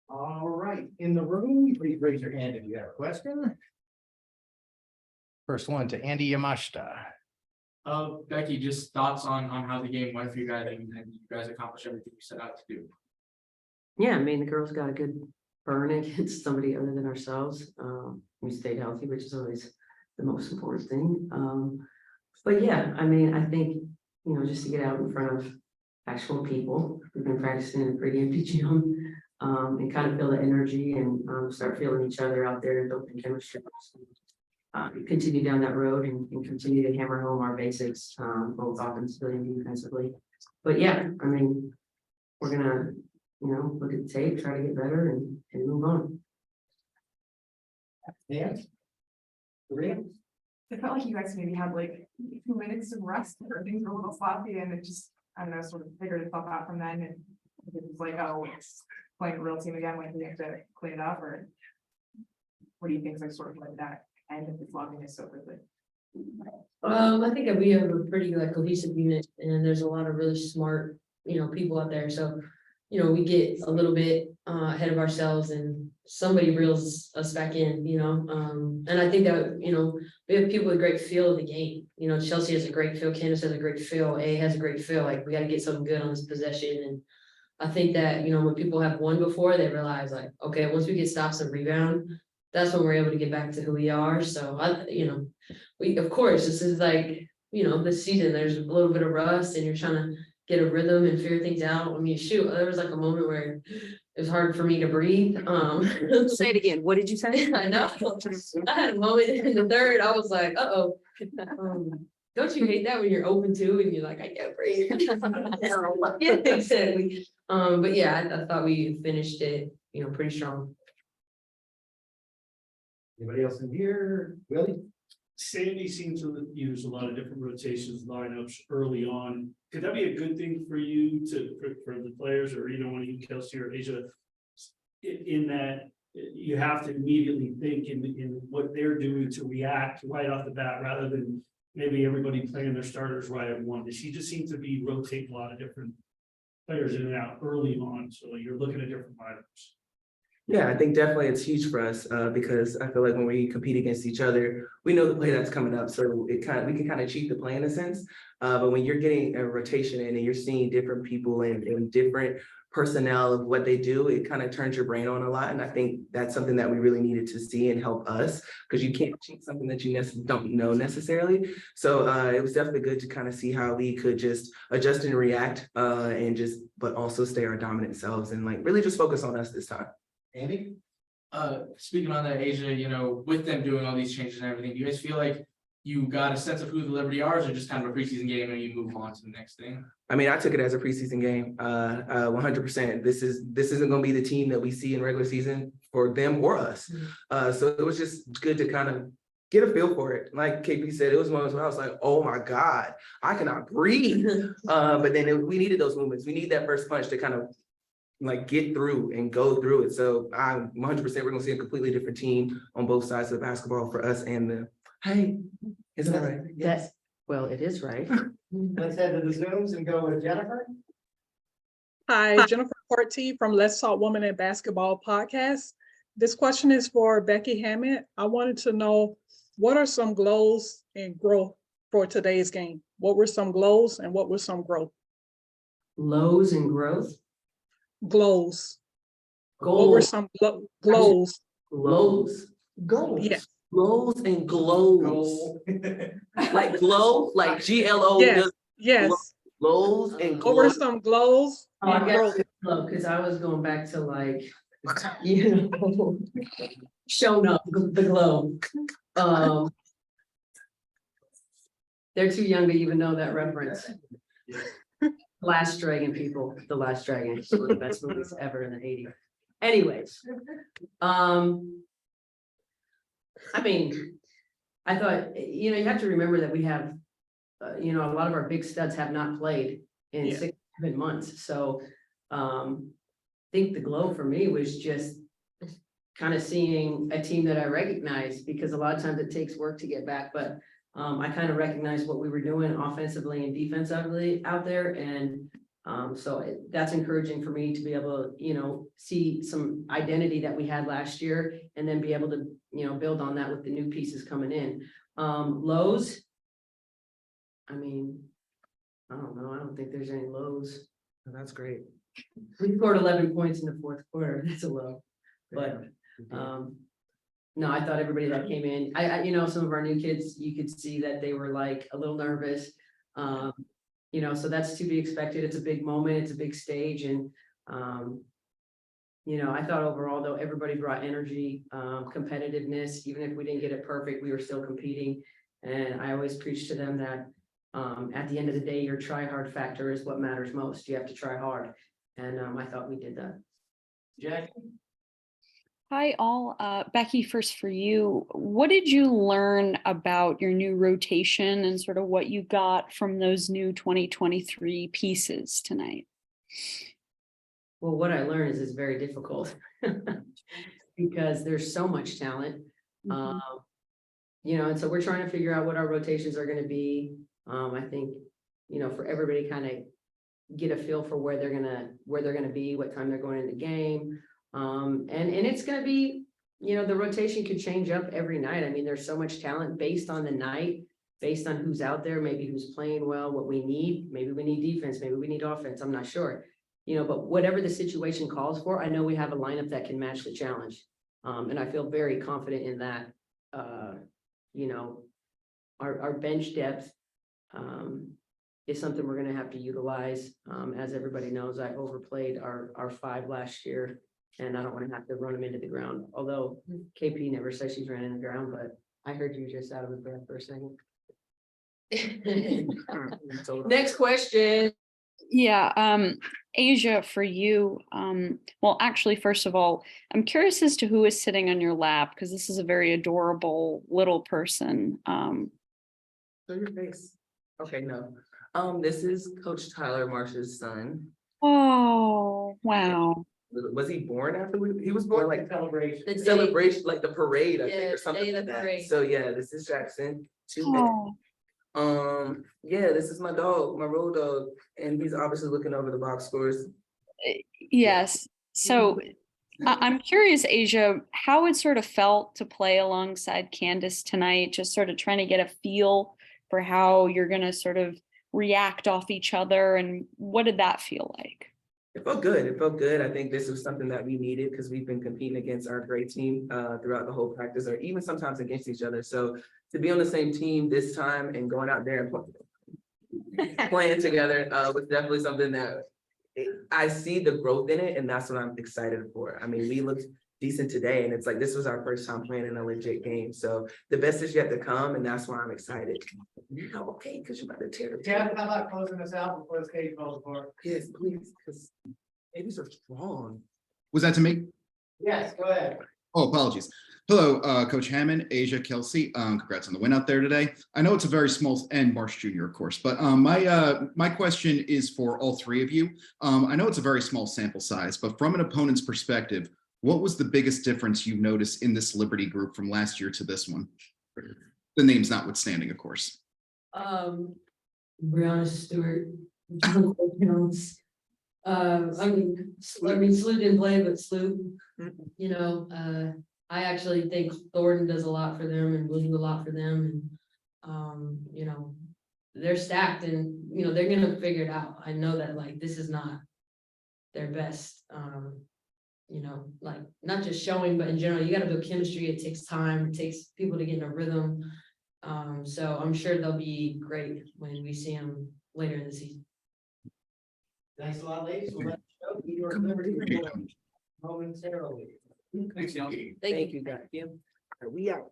All right, in the room, please raise your hand if you have a question. First one to Andy Yamashita. Becky, just thoughts on how the game went for you guys, and you guys accomplished everything you set out to do. Yeah, I mean, the girls got a good burn against somebody other than ourselves. We stayed healthy, which is always the most important thing. But yeah, I mean, I think, just to get out in front of actual people, we've been practicing in a pretty empty gym, and kind of feel the energy and start feeling each other out there and building chemistry. Continue down that road and continue to hammer home our basics, both offensively and defensively. But yeah, I mean, we're gonna, look at the tape, try to get better and move on. Yeah. Maria? It felt like you guys maybe had like 2 minutes of rest or things were a little sloppy and it just, I don't know, sort of figured itself out from then. And it was like, oh, it's playing a real team again, like we have to clean it up, or what do you think is like sort of like that end of the sloppiness so quickly? I think that we have a pretty cohesive unit and there's a lot of really smart, people out there. So, we get a little bit ahead of ourselves and somebody reels us back in, and I think that, we have people with great feel of the game. Chelsea has a great feel, Candace has a great feel, A has a great feel, like we got to get something good on this possession. And I think that, when people have won before, they realize like, okay, once we get stops and rebound, that's when we're able to get back to who we are. So we, of course, this is like, this season, there's a little bit of rust and you're trying to get a rhythm and figure things out. I mean, shoot, there was like a moment where it was hard for me to breathe. Say it again. What did you say? I know. I had a moment in the third. I was like, uh-oh. Don't you hate that when you're open to and you're like, I can't breathe? Yeah, exactly. But yeah, I thought we finished it, pretty strong. Anybody else in here? Willie? Sandy seems to use a lot of different rotations, lineups early on. Could that be a good thing for you for the players, or either one of you, Kelsey or Asia, in that you have to immediately think in what they're doing to react right off the bat, rather than maybe everybody playing their starters right at one? She just seems to be rotating a lot of different players in and out early on, so you're looking at different lineups. Yeah, I think definitely it's huge for us because I feel like when we compete against each other, we know the play that's coming up. So we can kind of cheat the play in a sense. But when you're getting a rotation in and you're seeing different people and different personnel of what they do, it kind of turns your brain on a lot. And I think that's something that we really needed to see and help us, because you can't cheat something that you don't know necessarily. So it was definitely good to kind of see how we could just adjust and react but also stay our dominant selves and like really just focus on us this time. Andy? Speaking on that, Asia, with them doing all these changes and everything, do you guys feel like you got a sense of who the Liberty are, or just kind of a preseason game and you move on to the next thing? I mean, I took it as a preseason game, 100%. This isn't going to be the team that we see in regular season for them or us. So it was just good to kind of get a feel for it. Like KP said, it was moments where I was like, oh my God, I cannot breathe. But then we needed those moments. We need that first punch to kind of like get through and go through it. So I'm 100% we're gonna see a completely different team on both sides of the basketball for us and the, hey, isn't that right? Yes. Well, it is right. Let's head to the Zooms and go with Jennifer. Hi, Jennifer Corti from Let's Talk Women in Basketball podcast. This question is for Becky Hammon. I wanted to know, what are some glows and growth for today's game? What were some glows and what was some growth? Lows and growth. Glows. Goals. What were some glows? Glows. Goals. Yes. Glows and glows. Like glow, like GLO. Yes. Yes. Glows and What were glows. some glows? Oh, I and got growth? you, because I was going back to like, showing up the glow. They're too young to even know that reference. Last Dragon, people, The Last Dragon, it's one of the best movies ever in the 80s. Anyways, I mean, I thought, you have to remember that we have, a lot of our big studs have not played in 6-7 months. So I think the glow for me was just kind of seeing a team that I recognize, because a lot of times it takes work to get back, but I kind of recognized what we were doing offensively and defensively out there. And That's encouraging for me to be able to, see some identity that we had last year and then be able to, build on that with the new pieces coming in. Lows. I mean, I don't know. I don't think there's any lows. That's great. We scored 11 points in the fourth quarter. That's a low. But, no, I thought everybody that came in, some of our new kids, you could see that they were like a little nervous. So that's to be expected. It's a big moment. It's a big stage. And, I thought overall though, everybody brought energy, competitiveness, even if we didn't get it perfect, we were still competing. And I always preach to them that, at the end of the day, your try hard factor is what matters most. You have to try hard. And, I thought we did that. Jack? Hi, all. Becky, first for you. What did you learn about your new rotation and sort of what you got from those new 2023 pieces tonight? Well, what I learned is it's very difficult because there's so much talent. And so we're trying to figure out what our rotations are going to be. I think, for everybody kind of get a feel for where they're gonna be, what time they're going in the game. And it's gonna be, the rotation could change up every night. I mean, there's so much talent based on the night, based on who's out there, maybe who's playing well, what we need. Maybe we need defense, maybe we need offense. I'm not sure. But whatever the situation calls for, I know we have a lineup that can match the challenge. And I feel very confident in that. Our bench depth is something we're gonna have to utilize. As everybody knows, I overplayed our 5 last year, and I don't want to have to run them into the ground. Although KP never said she's ran in the ground, but I heard you just out of the breath for a second. Next question. Yeah, Asia, for you. Well, actually, first of all, I'm curious as to who is sitting on your lap because this is a very adorable little person. Show your face. Okay, no. This is Coach Tyler Marsh's son. Oh, wow. Was he born after he was born like Celebration. The day- celebration, like the parade, I think, Yeah, or something day of like the that. parade. So yeah, this is Jackson. Oh, Yeah, this is my dog, my road dog, and he's obviously looking over the box scores. yes. So I'm curious, Asia, how it sort of felt to play alongside Candace tonight, just sort of trying to get a feel for how you're going to sort of react off each other. And what did that feel like? It felt good. It felt good. I think this was something that we needed because we've been competing against our great team throughout the whole practice, or even sometimes against each other. So to be on the same team this time and going out there and playing together was definitely something that I see the growth in it, and that's what I'm excited for. I mean, we looked decent today, and it's like this was our first time playing in a legit game. So the best is yet to come, and that's why I'm excited. Okay, because you're about to tear it. Jeff, how about closing us out before this cage falls apart? Yes, please, because babies are strong. Was that to me? Yes, go ahead. Oh, apologies. Hello, Coach Hammon, Asia, Kelsey. Congrats on the win out there today. I know it's a very small, and Marsh Jr., of course, but my question is for all three of you. I know it's a very small sample size, but from an opponent's perspective, what was the biggest difference you've noticed in this Liberty group from last year to this one? The names notwithstanding, of course. Brianna Stewart. Sloop didn't play, but Sloop, I actually think Thornton does a lot for them and will do a lot for them. And, they're stacked and, they're gonna figure it out. I know that this is not their best, not just showing, but in general, you gotta build chemistry. It takes time. It takes people to get in a rhythm. So I'm sure they'll be great when we see them later in the season. Thanks a lot, ladies. We'll let you go. Your Liberty report momentarily. Thanks, y'all. Thank you, guys. Are we out?